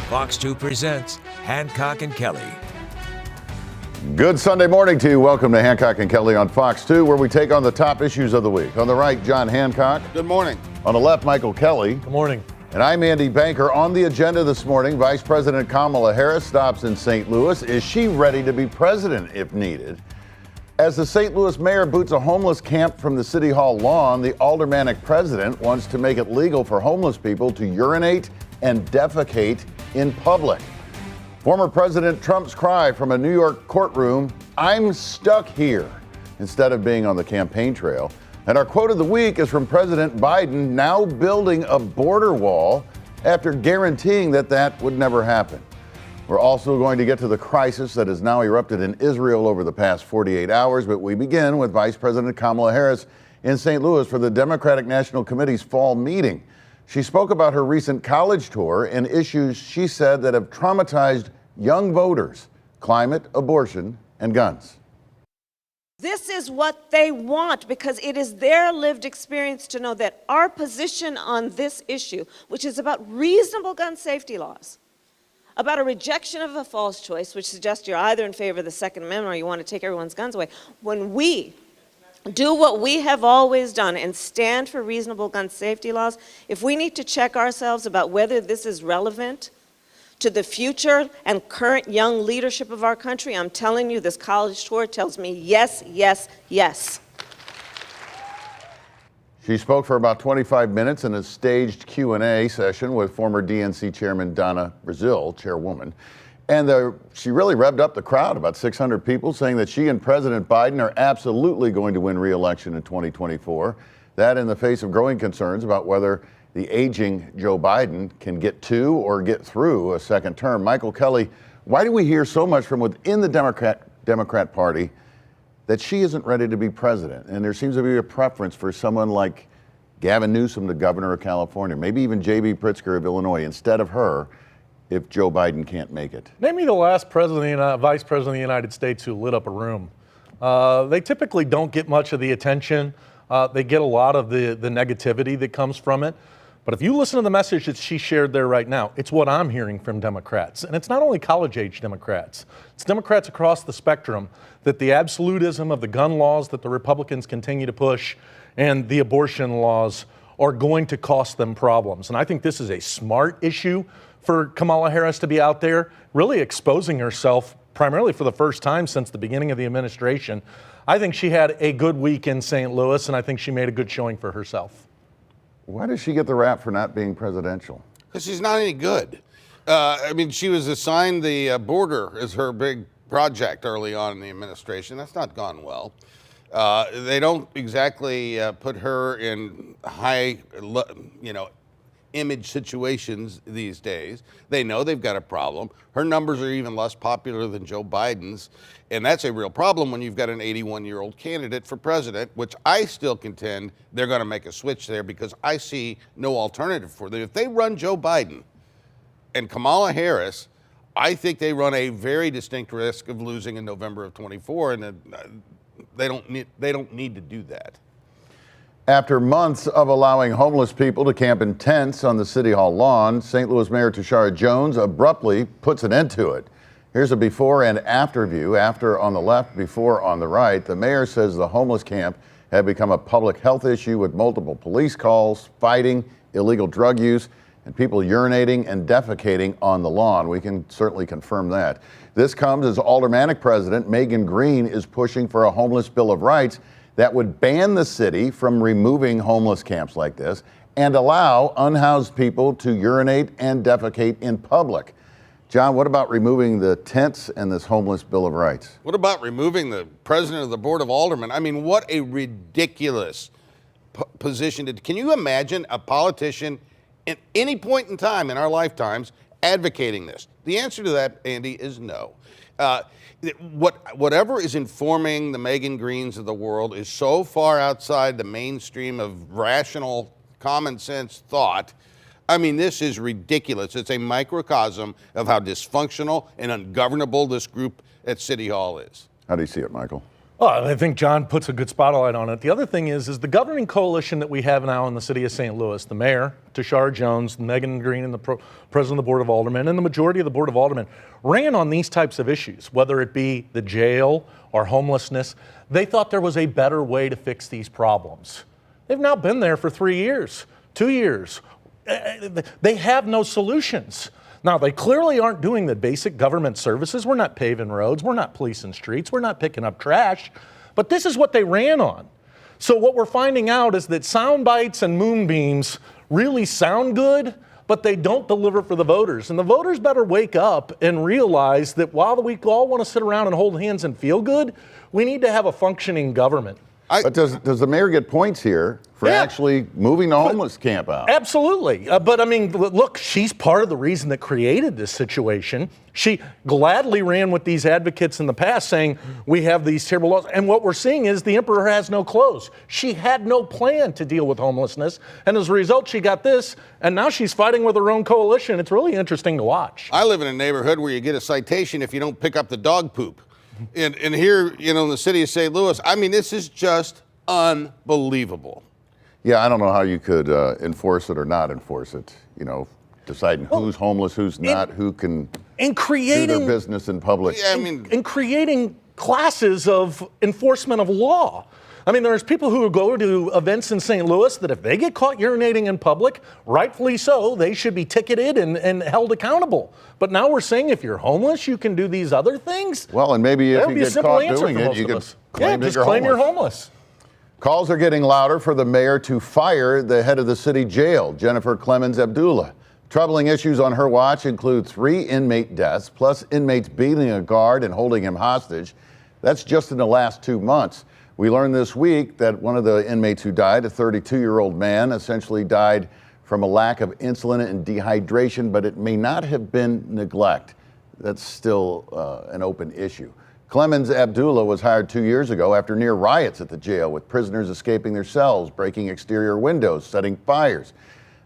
Fox 2 presents Hancock and Kelley. Good Sunday morning to you. Welcome to Hancock and Kelley on Fox 2, where we take on the top issues of the week. On the right, John Hancock. Good morning. On the left, Michael Kelley. Good morning. And I'm Andy Banker. On the agenda this morning, Vice President Kamala Harris stops in St. Louis. Is she ready to be president if needed? As the St. Louis mayor boots a homeless camp from the City Hall lawn, the Aldermanic President wants to make it legal for homeless people to urinate and defecate in public. Former President Trump's cry from a New York courtroom, "I'm stuck here," instead of being on the campaign trail. And our quote of the week is from President Biden, now building a border wall after guaranteeing that that would never happen. We're also going to get to the crisis that has now erupted in Israel over the past 48 hours, but we begin with Vice President Kamala Harris in St. Louis for the Democratic National Committee's fall meeting. She spoke about her recent college tour and issues she said that have traumatized young voters: climate, abortion, and guns. This is what they want because it is their lived experience to know that our position on this issue, which is about reasonable gun safety laws, about a rejection of a false choice, which suggests you're either in favor of the Second Amendment or you want to take everyone's guns away. When we do what we have always done and stand for reasonable gun safety laws, if we need to check ourselves about whether this is relevant to the future and current young leadership of our country, I'm telling you, this college tour tells me yes, yes, yes. She spoke for about 25 minutes in a staged Q&A session with former DNC Chairman Donna Brazile, chairwoman. And she really revved up the crowd, about 600 people, saying that she and President Biden are absolutely going to win re-election in 2024. That in the face of growing concerns about whether the aging Joe Biden can get to or get through a second term. Michael Kelley, why do we hear so much from within the Democrat Party that she isn't ready to be president? And there seems to be a preference for someone like Gavin Newsom, the governor of California, maybe even J.B. Pritzker of Illinois, instead of her, if Joe Biden can't make it. Name me the last vice president of the United States who lit up a room. They typically don't get much of the attention. They get a lot of the negativity that comes from it. But if you listen to the message that she shared there right now, it's what I'm hearing from Democrats. And it's not only college-age Democrats. It's Democrats across the spectrum, that the absolutism of the gun laws that the Republicans continue to push and the abortion laws are going to cost them problems. And I think this is a smart issue for Kamala Harris to be out there, really exposing herself primarily for the first time since the beginning of the administration. I think she had a good week in St. Louis, and I think she made a good showing for herself. Why does she get the rap for not being presidential? Because she's not any good. She was assigned the border as her big project early on in the administration. That's not gone well. They don't exactly put her in high, image situations these days. They know they've got a problem. Her numbers are even less popular than Joe Biden's, and that's a real problem when you've got an 81-year-old candidate for president, which I still contend they're going to make a switch there because I see no alternative for them. If they run Joe Biden and Kamala Harris, I think they run a very distinct risk of losing in November of 24, and they don't need to do that. After months of allowing homeless people to camp in tents on the City Hall lawn, St. Louis Mayor Tishaura Jones abruptly puts an end to it. Here's a before and after view. After on the left, before on the right. The mayor says the homeless camp had become a public health issue with multiple police calls, fighting, illegal drug use, and people urinating and defecating on the lawn. We can certainly confirm that. This comes as Aldermanic President Megan Green is pushing for a homeless Bill of Rights that would ban the city from removing homeless camps like this and allow unhoused people to urinate and defecate in public. John, what about removing the tents and this homeless Bill of Rights? What about removing the president of the Board of Aldermen? I mean, what a ridiculous position. Can you imagine a politician at any point in time in our lifetimes advocating this? The answer to that, Andy, is no. Whatever is informing the Megan Greens of the world is so far outside the mainstream of rational, common sense thought. I mean, this is ridiculous. It's a microcosm of how dysfunctional and ungovernable this group at City Hall is. How do you see it, Michael? Well, I think John puts a good spotlight on it. The other thing is the governing coalition that we have now in the city of St. Louis, the mayor, Tishaura Jones, Megan Green, and the president of the Board of Aldermen, and the majority of the Board of Aldermen ran on these types of issues, whether it be the jail or homelessness. They thought there was a better way to fix these problems. They've now been there for 3 years, 2 years. They have no solutions. Now, they clearly aren't doing the basic government services. We're not paving roads. We're not policing streets. We're not picking up trash. But this is what they ran on. So what we're finding out is that sound bites and moonbeams really sound good, but they don't deliver for the voters. And the voters better wake up and realize that while we all want to sit around and hold hands and feel good, we need to have a functioning government. But does the mayor get points here for actually moving the homeless camp out? Absolutely. But I mean, look, she's part of the reason that created this situation. She gladly ran with these advocates in the past saying, we have these terrible laws. And what we're seeing is the emperor has no clothes. She had no plan to deal with homelessness. And as a result, she got this. And now she's fighting with her own coalition. It's really interesting to watch. I live in a neighborhood where you get a citation if you don't pick up the dog poop. And here, in the city of St. Louis, I mean, this is just unbelievable. Yeah, I don't know how you could enforce it or not enforce it. Deciding who's homeless, who's not, who can do their business in public. Yeah, I mean, and creating classes of enforcement of law. I mean, there's people who go to events in St. Louis that if they get caught urinating in public, rightfully so, they should be ticketed and held accountable. But now we're saying if you're homeless, you can do these other things. Well, and maybe if you get caught doing it, you can claim that you're homeless. Calls are getting louder for the mayor to fire the head of the city jail, Jennifer Clemens Abdullah. Troubling issues on her watch include 3 inmate deaths, plus inmates beating a guard and holding him hostage. That's just in the last 2 months. We learned this week that one of the inmates who died, a 32-year-old man, essentially died from a lack of insulin and dehydration, but it may not have been neglect. That's still an open issue. Clemens Abdullah was hired 2 years ago after near riots at the jail, with prisoners escaping their cells, breaking exterior windows, setting fires.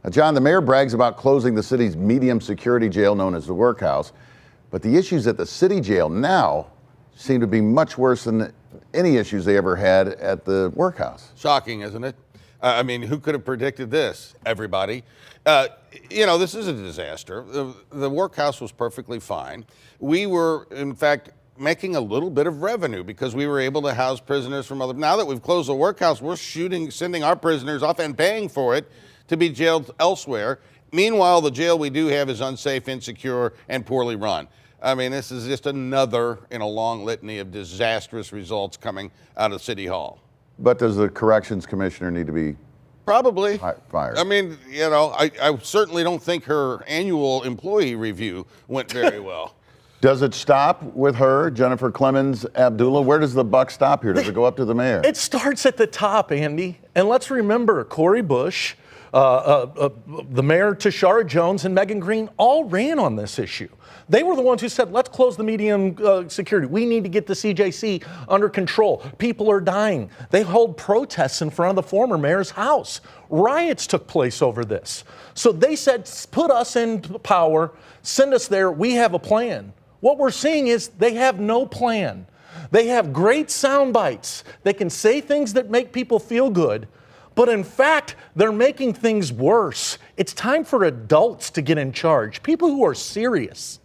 Now, John, the mayor brags about closing the city's medium security jail known as the Workhouse, but the issues at the city jail now seem to be much worse than any issues they ever had at the Workhouse. Shocking, isn't it? I mean, who could have predicted this? Everybody. This is a disaster. The Workhouse was perfectly fine. We were, in fact, making a little bit of revenue because we were able to house prisoners from other. Now that we've closed the Workhouse, we're sending our prisoners off and paying for it to be jailed elsewhere. Meanwhile, the jail we do have is unsafe, insecure, and poorly run. I mean, this is just another in a long litany of disastrous results coming out of City Hall. But does the corrections commissioner need to be probably fired? I mean, I certainly don't think her annual employee review went very well. Does it stop with her, Jennifer Clemens Abdullah? Where does the buck stop here? Does it go up to the mayor? It starts at the top, Andy. And let's remember, Cori Bush, the mayor Tishaura Jones, and Megan Green all ran on this issue. They were the ones who said, let's close the medium security. We need to get the CJC under control. People are dying. They hold protests in front of the former mayor's house. Riots took place over this. So they said, put us in power, send us there. We have a plan. What we're seeing is they have no plan. They have great sound bites. They can say things that make people feel good. But in fact, they're making things worse. It's time for adults to get in charge, people who are serious.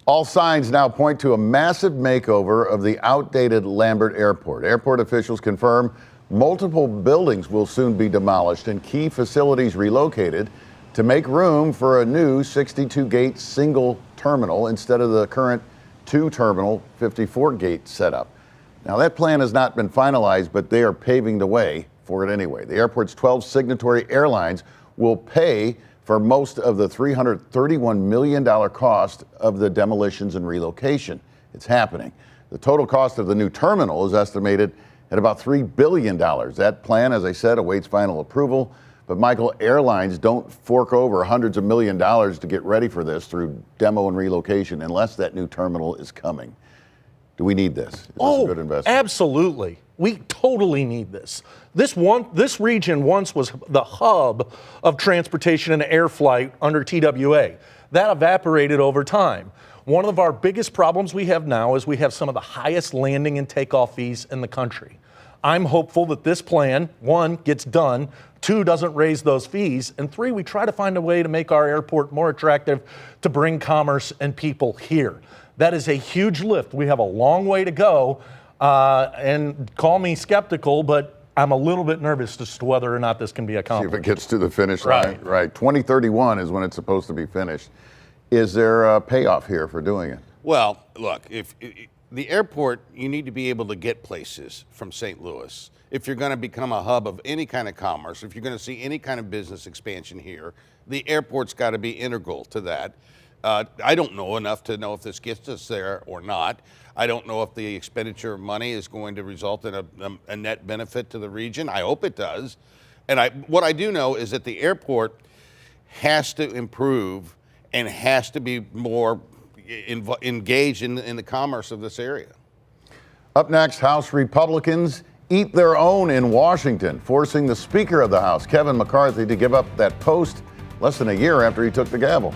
All signs now point to a massive makeover of the outdated Lambert Airport. Airport officials confirm multiple buildings will soon be demolished and key facilities relocated to make room for a new 62-gate single terminal instead of the current 2-terminal 54-gate setup. Now, that plan has not been finalized, but they are paving the way for it anyway. The airport's 12 signatory airlines will pay for most of the $331 million cost of the demolitions and relocation. It's happening. The total cost of the new terminal is estimated at about $3 billion. That plan, as I said, awaits final approval. But Michael, airlines don't fork over hundreds of millions of dollars to get ready for this through demo and relocation unless that new terminal is coming. Do we need this? Is this a good investment? Absolutely. We totally need this. This region once was the hub of transportation and air flight under TWA. That evaporated over time. One of our biggest problems we have now is we have some of the highest landing and takeoff fees in the country. I'm hopeful that this plan, 1, gets done, 2, doesn't raise those fees, and 3, we try to find a way to make our airport more attractive to bring commerce and people here. That is a huge lift. We have a long way to go, and call me skeptical, but I'm a little bit nervous as to whether or not this can be See accomplished. if it gets to the finish line. Right. 2031 is when it's supposed to be finished. Is there a payoff here for doing it? Well, look, if the airport, you need to be able to get places from St. Louis. If you're going to become a hub of any kind of commerce, if you're going to see any kind of business expansion here, the airport's got to be integral to that. I don't know enough to know if this gets us there or not. I don't know if the expenditure of money is going to result in a net benefit to the region. I hope it does. And what I do know is that the airport has to improve and has to be more engaged in the commerce of this area. Up next, House Republicans eat their own in Washington, forcing the Speaker of the House, Kevin McCarthy, to give up that post less than a year after he took the gavel.